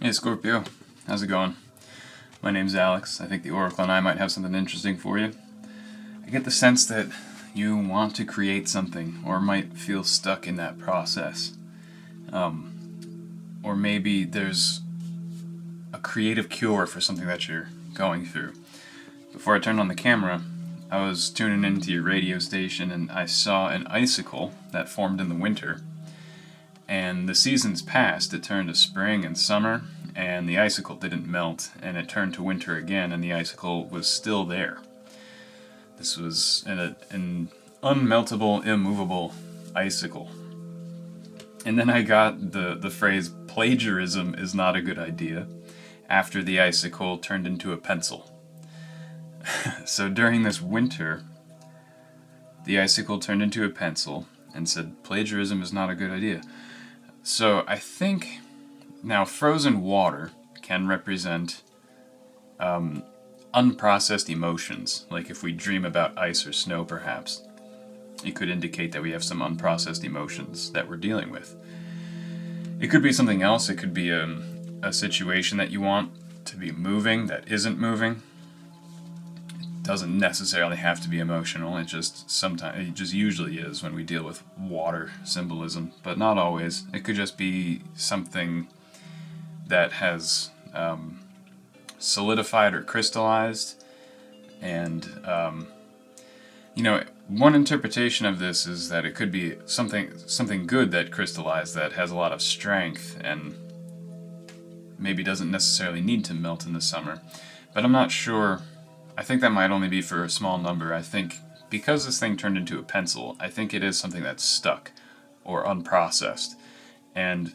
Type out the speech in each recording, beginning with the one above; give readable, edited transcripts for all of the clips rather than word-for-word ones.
Hey Scorpio, how's it going? My name's Alex. I think the Oracle and I might have something interesting for you. I get the sense that you want to create something, or might feel stuck in that process. Or maybe there's a creative cure for something that you're going through. Before I turned on the camera, I was tuning into your radio station and I saw an icicle that formed in the winter. And the seasons passed, it turned to spring and summer, and the icicle didn't melt, and it turned to winter again, and the icicle was still there. This was an unmeltable, immovable icicle. And then I got the phrase, plagiarism is not a good idea, after the icicle turned into a pencil. So during this winter, the icicle turned into a pencil and said, plagiarism is not a good idea. So I think now frozen water can represent unprocessed emotions. Like if we dream about ice or snow, perhaps, it could indicate that we have some unprocessed emotions that we're dealing with. It could be something else. It could be a situation that you want to be moving that isn't moving. It doesn't necessarily have to be emotional. It just usually is when we deal with water symbolism, but not always. It could just be something that has solidified or crystallized, and one interpretation of this is that it could be something good that crystallized that has a lot of strength and maybe doesn't necessarily need to melt in the summer. But I'm not sure. I think that might only be for a small number. I think because this thing turned into a pencil, I think it is something that's stuck or unprocessed. And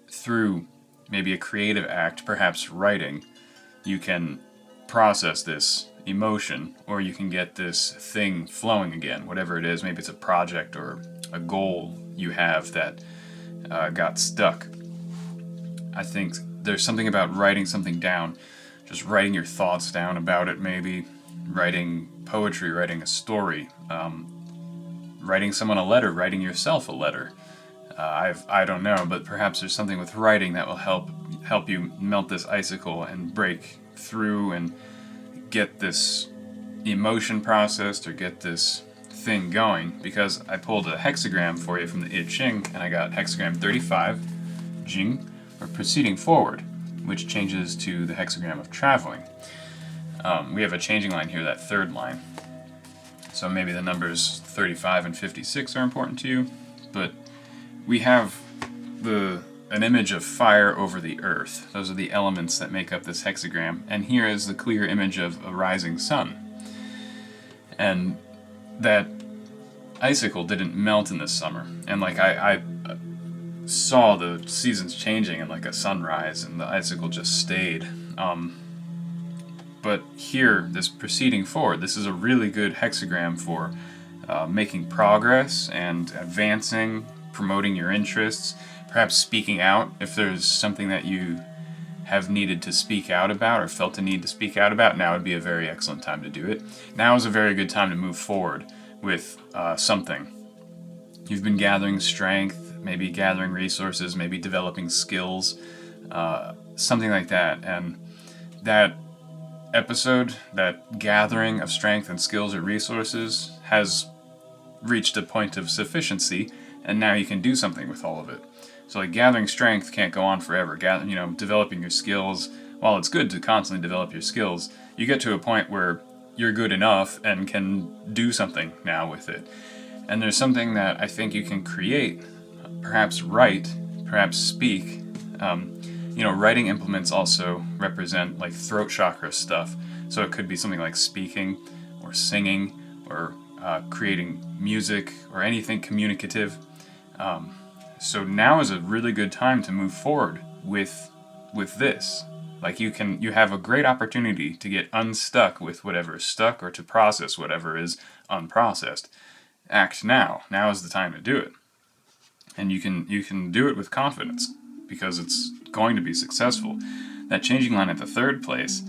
through maybe a creative act, perhaps writing, you can process this emotion, or you can get this thing flowing again, whatever it is. Maybe it's a project or a goal you have that got stuck. I think there's something about writing something down, just writing your thoughts down about it, maybe writing poetry, writing a story, writing someone a letter, writing yourself a letter. I don't know, but perhaps there's something with writing that will help you melt this icicle and break through and get this emotion processed or get this thing going. Because I pulled a hexagram for you from the I Ching, and I got hexagram 35, Jing, or proceeding forward, which changes to the hexagram of traveling. We have a changing line here, that third line. So maybe the numbers 35 and 56 are important to you, but we have an image of fire over the earth. Those are the elements that make up this hexagram, and here is the clear image of a rising sun. And that icicle didn't melt in the summer, and like I saw the seasons changing and like a sunrise, and the icicle just stayed. But here, this proceeding forward, this is a really good hexagram for making progress and advancing, promoting your interests, perhaps speaking out if there's something that you have needed to speak out about or felt a need to speak out about. Now would be a very excellent time to do it. Now is a very good time to move forward with something. You've been gathering strength, maybe gathering resources, maybe developing skills, something like that. And that episode, that gathering of strength and skills or resources, has reached a point of sufficiency, and now you can do something with all of it. So like gathering strength can't go on forever. Developing your skills, while it's good to constantly develop your skills, you get to a point where you're good enough and can do something now with it. And there's something that I think you can create, perhaps write, perhaps speak. Writing implements also represent like throat chakra stuff. So it could be something like speaking or singing or creating music or anything communicative. So now is a really good time to move forward with this. Like you have a great opportunity to get unstuck with whatever is stuck, or to process whatever is unprocessed. Act now. Now is the time to do it. And you can do it with confidence, because it's going to be successful. That changing line at the third place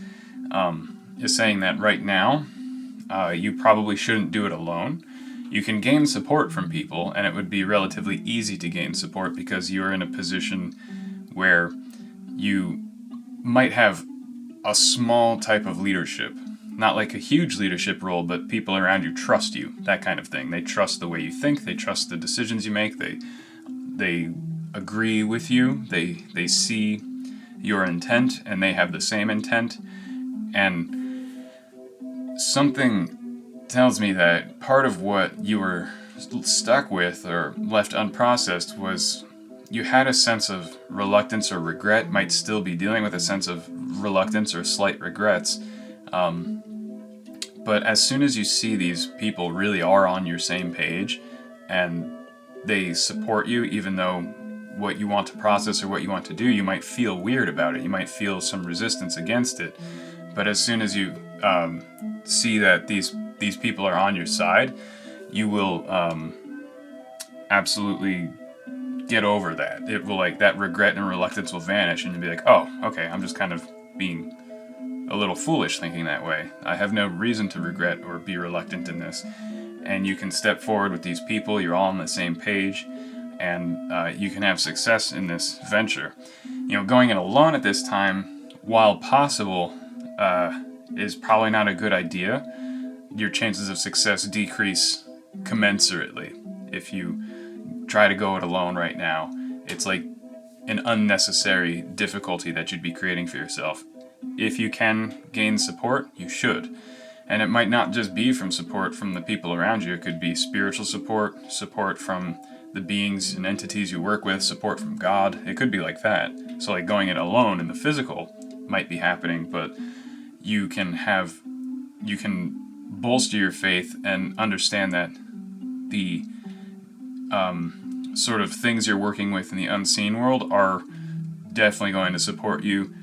is saying that right now you probably shouldn't do it alone. You can gain support from people, and it would be relatively easy to gain support because you're in a position where you might have a small type of leadership. Not like a huge leadership role, but people around you trust you, that kind of thing. They trust the way you think, they trust the decisions you make, they agree with you, they see your intent, and they have the same intent. And something tells me that part of what you were stuck with or left unprocessed was you had a sense of reluctance or regret, might still be dealing with a sense of reluctance or slight regrets. But as soon as you see these people really are on your same page and they support you, even though what you want to process or what you want to do, you might feel weird about it. You might feel some resistance against it. But as soon as you see that these people are on your side, you will absolutely get over that. It will, like, that regret and reluctance will vanish, and you'll be like, oh, okay, I'm just kind of being a little foolish thinking that way. I have no reason to regret or be reluctant in this. And you can step forward with these people, you're all on the same page, and you can have success in this venture. You know, going it alone at this time, while possible, is probably not a good idea. Your chances of success decrease commensurately if you try to go it alone right now. It's like an unnecessary difficulty that you'd be creating for yourself. If you can gain support, you should. And it might not just be from support from the people around you. It could be spiritual support, support from the beings and entities you work with, support from God. It could be like that. So like going it alone in the physical might be happening, but you can bolster your faith and understand that the sort of things you're working with in the unseen world are definitely going to support you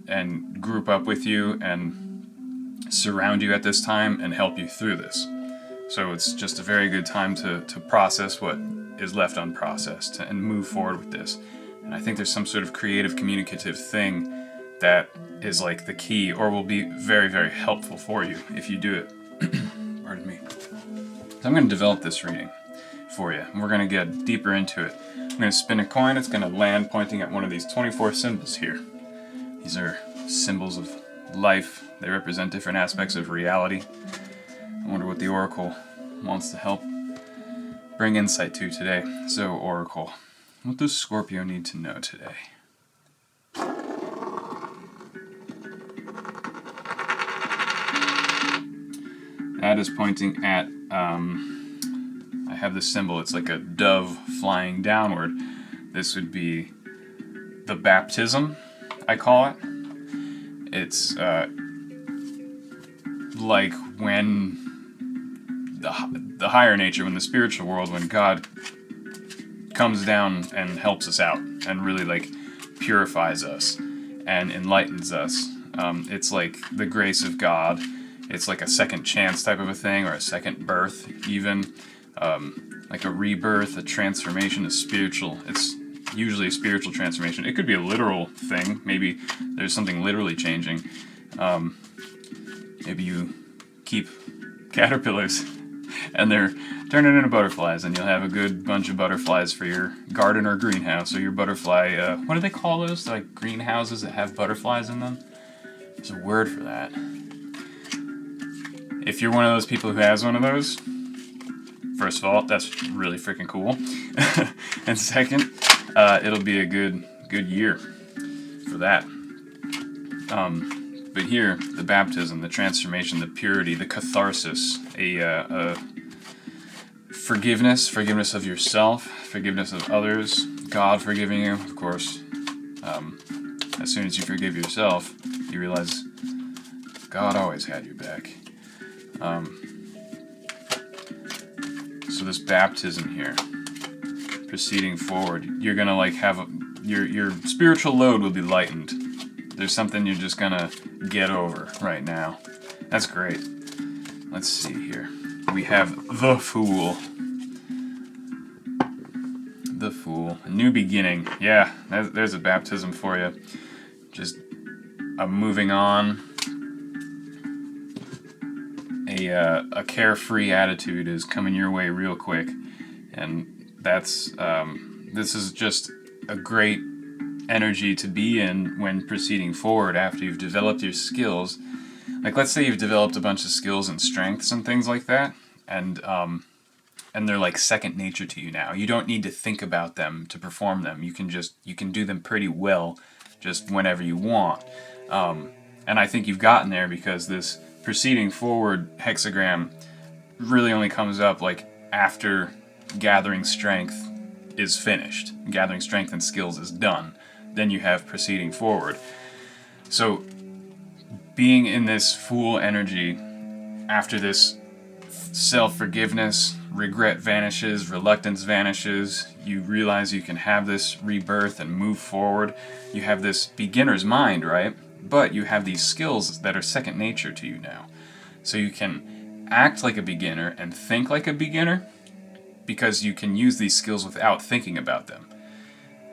and group up with you and surround you at this time and help you through this. So it's just a very good time to process what is left unprocessed and move forward with this. And I think there's some sort of creative communicative thing that is like the key, or will be very, very helpful for you if you do it. Pardon me. So I'm going to develop this reading for you, and we're going to get deeper into it. I'm going to spin a coin. It's going to land pointing at one of these 24 symbols here. These are symbols of life. They represent different aspects of reality. I wonder what the Oracle wants to help bring insight to today. So, Oracle, what does Scorpio need to know today? That is pointing at, I have this symbol, it's like a dove flying downward. This would be the baptism, I call it. It's like when the higher nature, when the spiritual world, when God comes down and helps us out and really like purifies us and enlightens us. It's like the grace of God. It's like a second chance type of a thing, or a second birth even. Like a rebirth, a transformation, a spiritual. It's usually a spiritual transformation. It could be a literal thing. Maybe there's something literally changing. Maybe you keep caterpillars and they're turning into butterflies, and you'll have a good bunch of butterflies for your garden or greenhouse, or your butterfly, what do they call those? Like greenhouses that have butterflies in them? There's a word for that. If you're one of those people who has one of those, first of all, that's really freaking cool. And second, it'll be a good year for that. But here, the baptism, the transformation, the purity, the catharsis, a forgiveness of yourself, forgiveness of others, God forgiving you, of course. As soon as you forgive yourself, you realize God always had your back. So this baptism here, proceeding forward, you're gonna like have your spiritual load will be lightened. There's something you're just gonna get over right now. That's great. Let's see here. We have the Fool. The Fool. A new beginning. Yeah, there's a baptism for you. Just a moving on. A carefree attitude is coming your way real quick. And that's, this is just a great energy to be in when proceeding forward after you've developed your skills. Like, let's say you've developed a bunch of skills and strengths and things like that, and they're like second nature to you now. You don't need to think about them to perform them. You can do them pretty well just whenever you want. And I think you've gotten there because this proceeding forward hexagram really only comes up like after gathering strength is finished. Gathering strength and skills is done. Then you have proceeding forward. So being in this Fool energy after this self-forgiveness, regret vanishes, reluctance vanishes, you realize you can have this rebirth and move forward. You have this beginner's mind, right? But you have these skills that are second nature to you now. So you can act like a beginner and think like a beginner because you can use these skills without thinking about them.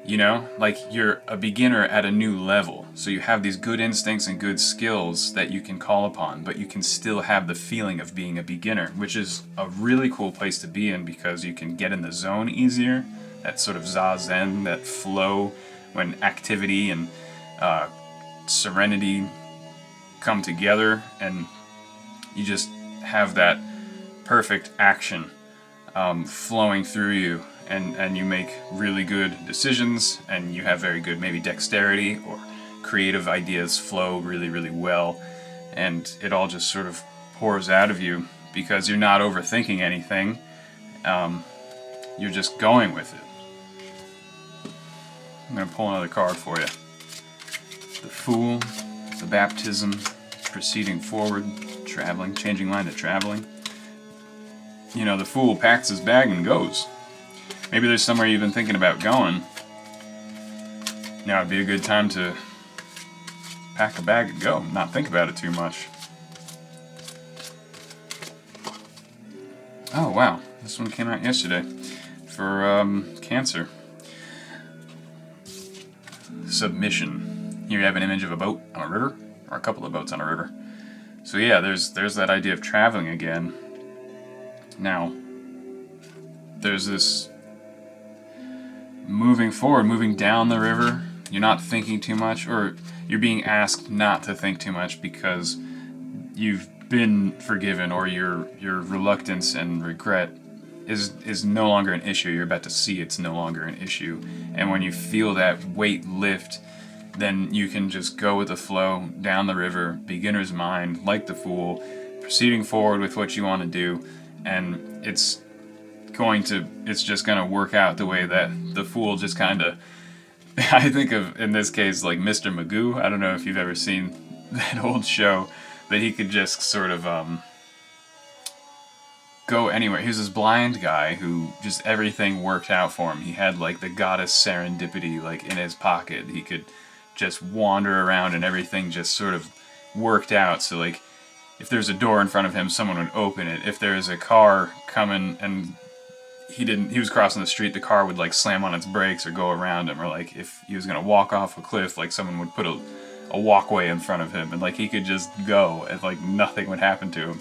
You know, like you're a beginner at a new level. So you have these good instincts and good skills that you can call upon, but you can still have the feeling of being a beginner, which is a really cool place to be in because you can get in the zone easier. That sort of zazen, that flow when activity and serenity come together, and you just have that perfect action flowing through you, and you make really good decisions, and you have very good maybe dexterity or creative ideas flow really, really well, and it all just sort of pours out of you because you're not overthinking anything. You're just going with it. I'm going to pull another card for you. The Fool, the Baptism, proceeding forward, traveling, changing line to traveling. You know, the Fool packs his bag and goes. Maybe there's somewhere you've been thinking about going. Now would be a good time to pack a bag and go, not think about it too much. Oh wow, this one came out yesterday for Cancer. Submission. Here you have an image of a boat on a river, or a couple of boats on a river. So yeah, there's that idea of traveling again. Now, there's this moving forward, moving down the river. You're not thinking too much, or you're being asked not to think too much because you've been forgiven, or your reluctance and regret is no longer an issue. You're about to see it's no longer an issue. And when you feel that weight lift, then you can just go with the flow down the river, beginner's mind, like the Fool, proceeding forward with what you want to do, and it's just going to work out the way that the Fool just kind of, I think of, in this case, like Mr. Magoo. I don't know if you've ever seen that old show, but he could just sort of go anywhere. He was this blind guy who just everything worked out for him. He had like the goddess serendipity like in his pocket. He could just wander around and everything just sort of worked out. So like if there's a door in front of him, someone would open it. If there is a car coming and he was crossing the street, the car would like slam on its brakes or go around him, or like if he was gonna walk off a cliff, like someone would put a walkway in front of him, and like he could just go and like nothing would happen to him.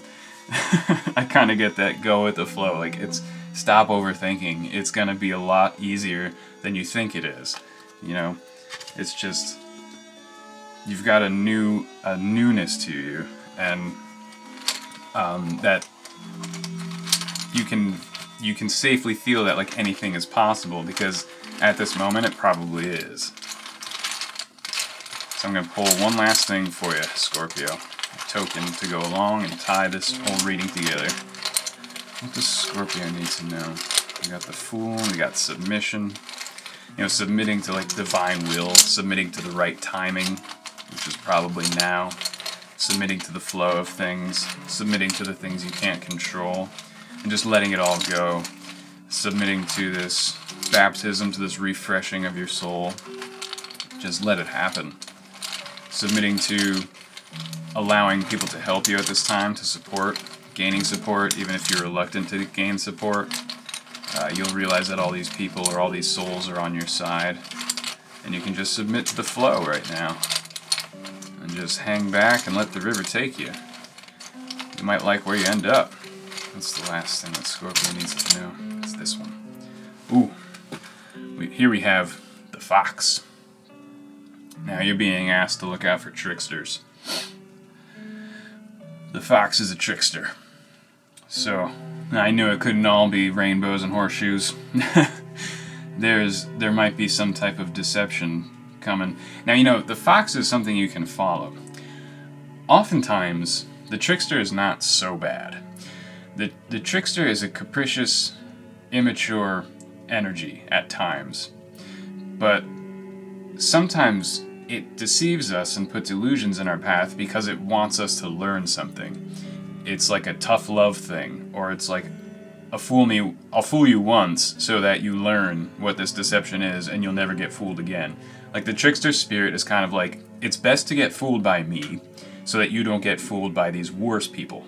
I kind of get that go with the flow. Like it's stop overthinking. It's gonna be a lot easier than you think it is. You know, it's just you've got a newness to you, and that you can safely feel that like anything is possible, because at this moment it probably is. So I'm going to pull one last thing for you, Scorpio. A token to go along and tie this whole reading together. What does Scorpio need to know? We got the Fool, we got submission. You know, submitting to like divine will, submitting to the right timing, which is probably now. Submitting to the flow of things, submitting to the things you can't control, and just letting it all go. Submitting to this baptism, to this refreshing of your soul. Just let it happen. Submitting to allowing people to help you at this time, to support, gaining support, even if you're reluctant to gain support. You'll realize that all these people or all these souls are on your side, and you can just submit to the flow right now. And just hang back and let the river take you. You might like where you end up. That's the last thing that Scorpio needs to know. It's this one. Ooh. Here we have the Fox. Now you're being asked to look out for tricksters. The fox is a trickster. So, I knew it couldn't all be rainbows and horseshoes. There might be some type of deception coming. Now, the fox is something you can follow. Oftentimes, the trickster is not so bad. The trickster is a capricious, immature energy at times. But sometimes it deceives us and puts illusions in our path because it wants us to learn something. It's like a tough love thing, or it's like I'll fool you once so that you learn what this deception is and you'll never get fooled again. Like the trickster spirit is kind of like, it's best to get fooled by me so that you don't get fooled by these worse people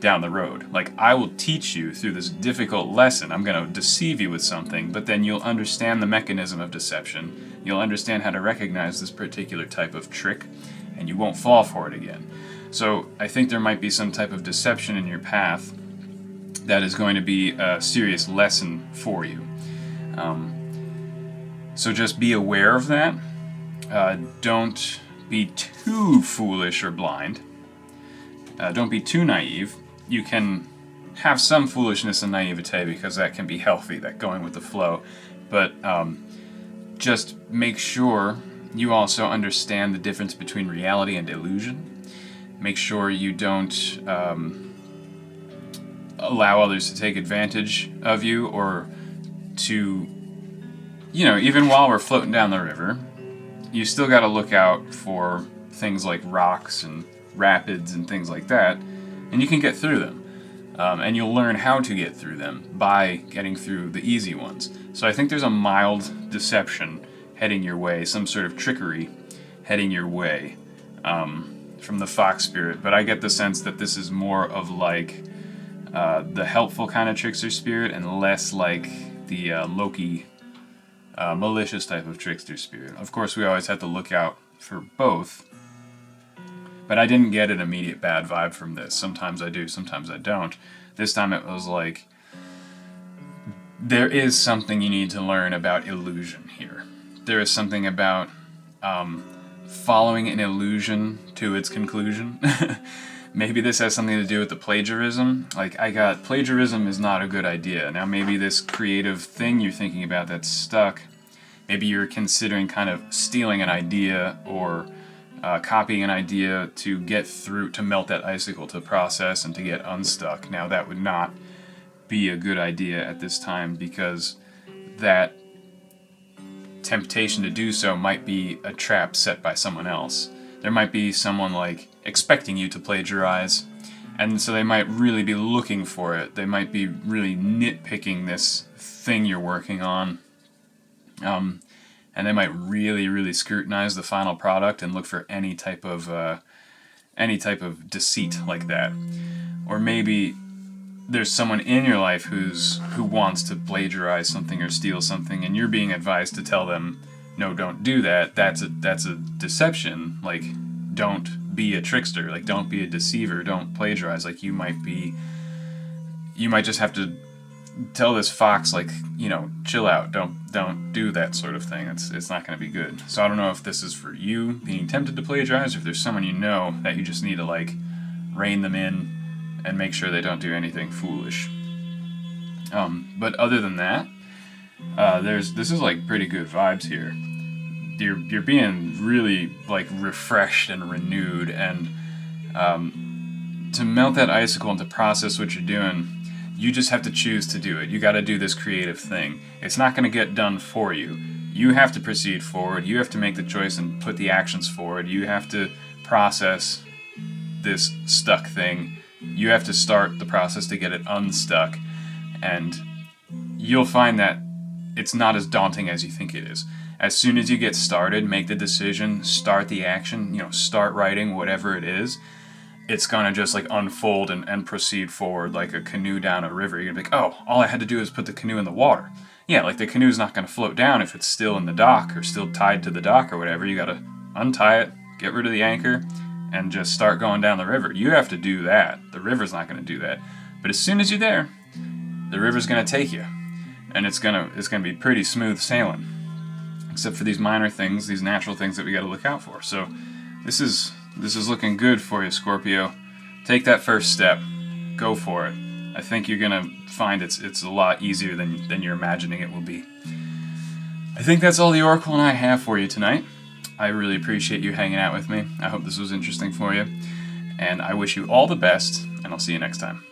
down the road. Like, I will teach you through this difficult lesson. I'm going to deceive you with something, but then you'll understand the mechanism of deception. You'll understand how to recognize this particular type of trick, and you won't fall for it again. So I think there might be some type of deception in your path that is going to be a serious lesson for you. So just be aware of that. Don't be too foolish or blind. Don't be too naive. You can have some foolishness and naivete because that can be healthy, that going with the flow. But just make sure you also understand the difference between reality and illusion. Make sure you don't allow others to take advantage of you, or to, even while we're floating down the river, you still got to look out for things like rocks and rapids and things like that, and you can get through them. And you'll learn how to get through them by getting through the easy ones. So I think there's a mild deception heading your way, some sort of trickery heading your way from the fox spirit. But I get the sense that this is more of like the helpful kind of trickster spirit and less like the Loki malicious type of trickster spirit. Of course, we always have to look out for both. But I didn't get an immediate bad vibe from this. Sometimes I do, sometimes I don't. This time it was like, there is something you need to learn about illusion here. There is something about following an illusion to its conclusion. Maybe this has something to do with the plagiarism. Like, plagiarism is not a good idea. Now maybe this creative thing you're thinking about that's stuck, maybe you're considering kind of stealing an idea or copying an idea to get through, to melt that icicle, to process and to get unstuck. Now that would not be a good idea at this time, because that temptation to do so might be a trap set by someone else. There might be someone like expecting you to plagiarize, and so they might really be looking for it. They might be really nitpicking this thing you're working on. And they might really, really scrutinize the final product and look for any type of deceit like that. Or maybe there's someone in your life who wants to plagiarize something or steal something, and you're being advised to tell them, no, don't do that. That's a deception. Like, don't be a trickster. Like, don't be a deceiver. Don't plagiarize. Like, you might just have to tell this fox, like, chill out, don't do that sort of thing. It's not going to be good. So I don't know if this is for you being tempted to plagiarize, or if there's someone that you just need to like rein them in and make sure they don't do anything foolish. But other than that, this is like pretty good vibes here. You're being really like refreshed and renewed, and to melt that icicle and to process what you're doing, you just have to choose to do it. You got to do this creative thing. It's not going to get done for you. You have to proceed forward. You have to make the choice and put the actions forward. You have to process this stuck thing. You have to start the process to get it unstuck. And you'll find that it's not as daunting as you think it is. As soon as you get started, make the decision, start the action, start writing, whatever it is, it's going to just like unfold and proceed forward like a canoe down a river. You're going to be like, oh, all I had to do is put the canoe in the water. Yeah, like the canoe's not going to float down if it's still in the dock or still tied to the dock or whatever. You got to untie it, get rid of the anchor, and just start going down the river. You have to do that. The river's not going to do that. But as soon as you're there, the river's going to take you, and it's going to be pretty smooth sailing. except for these minor things, these natural things that we got to look out for. So this is looking good for you, Scorpio. Take that first step. Go for it. I think you're gonna find it's a lot easier than you're imagining it will be. I think that's all the Oracle and I have for you tonight. I really appreciate you hanging out with me. I hope this was interesting for you. And I wish you all the best, and I'll see you next time.